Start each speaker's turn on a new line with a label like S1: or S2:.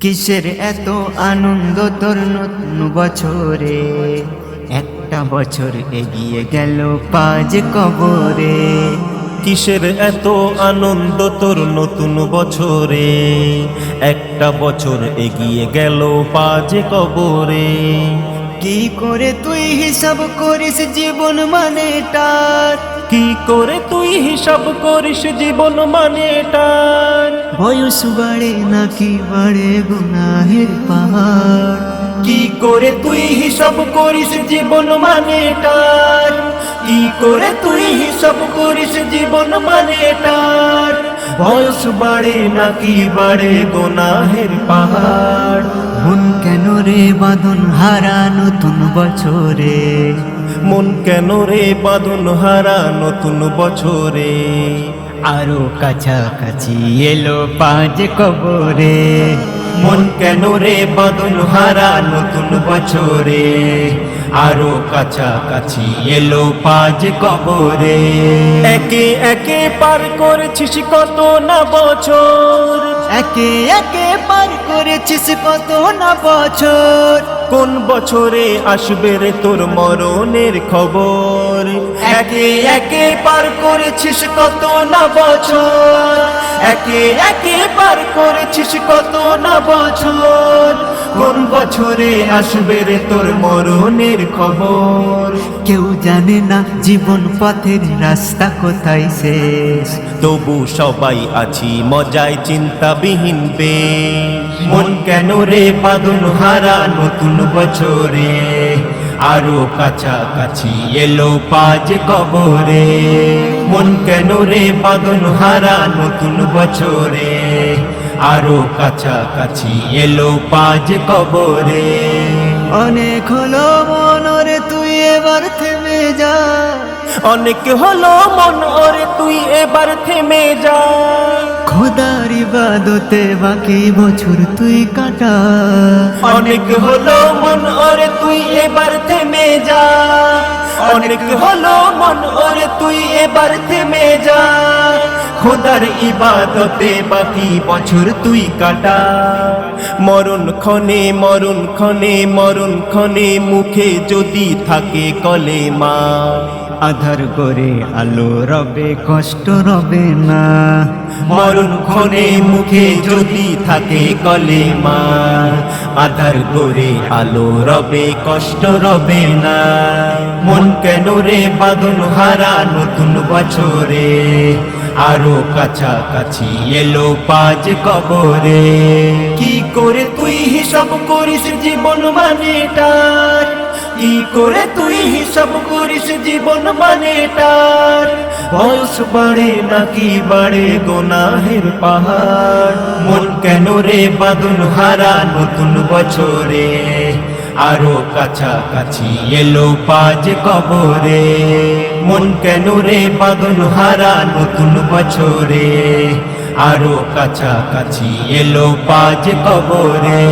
S1: কিসের এত আনন্দ তোর নতুন বছরে, একটা বছর এগিয়ে গেল পাজ কবরে।
S2: কিসের এত আনন্দ তোর নতুন বছরে, একটা বছর এগিয়ে গেল পাজে কবরে।
S1: কি করে তুই হিসাব করিস জীবন মানেটার,
S2: কি করে তুই হিসাব করিস জীবন মানেটার।
S1: বয়স বাড়ে নাকি বাড়ে গুনাহের পাহাড়।
S2: কি করে তুই হিসাব করিস জীবন মানেটার, কি করে তুই হিসাব করিস জীবন মানেটার। বয়স বাড়ে নাকি বাড়ে গুনাহের পাহাড়।
S1: মন কেন রে বাঁধন হারা নতুন বছরে,
S2: মন কেন রে বাঁধন হারা নতুন বছরে।
S1: আরো কাছাকাছি এলো পাজ কবরে।
S2: মন কেন রে বাঁধন হারা নতুন বছরে, আরো কাছাকাছি এলো পাজ কবরে। একে একে পার করেছিস কত না বছর,
S1: একে একে পার করেছিস কত না বছর।
S2: কোন বছরে আসবে রে তোর মরণের খবর। একে একে পার করেছিস কত না বছর, একে একে পার করেছিস কত না বছর। কোন বছরে আসবে রে তোর মরণের খবর।
S1: কেউ জানে না জীবন পথের রাস্তা কোথায় শেষ,
S2: তবু সবাই আছি মজায় চিন্তাবিহীন বেশ। মন কেন রে বাঁধন হারা নতুন বছরে, আরো কাছাকাছি এলো পাজ কবরে। মন কেন রে বাঁধন হারা নতুন বছরে, আরো কাছাকাছি এলো পাজ কবরে।
S1: অনেক হলো মনরে তুই এবার থেমে যা,
S2: অনেক হলো মন ওরে তুই এবার থেমে যা।
S1: খোদার ইবাদতে বাকি বছর তুই কাটা।
S2: অনেক হলো মন ওরে তুই এবার থেমে যা, অনেক হলো মন ওরে তুই এবার থেমে যা। খোদার ইবাদতে বাকি বছর তুই কাটা। মরণ ক্ষণে মরণ ক্ষণে মরণ ক্ষণে মুখে যদি থাকে কলেমা,
S1: আধার করে আলো রবে কষ্ট রবে না।
S2: মরণ ক্ষণে মুখে যদি থাকে কলেমা, আধার করে আলো রবে কষ্ট রবে না। মন কেন রে বাঁধন হারা নতুন বছরে, আরো কাছাকাছি এলো পাজ কবরে। কি করে তুই হিসাব করিস জীবন মানেটার, কি করে তুই হিসাব করিস জীবন মানেটার। বয়স বাড়ে নাকি বাড়ে গুনাহের পাহাড়। মন কেন রে বাঁধন হারা নতুন বছরে, আরো কাছাকাছি এলো পাজ কবরে। মন কেন রে বাঁধন হারা নতুন বছরে, আরো কাছাকাছি এলো পাজ কবরে।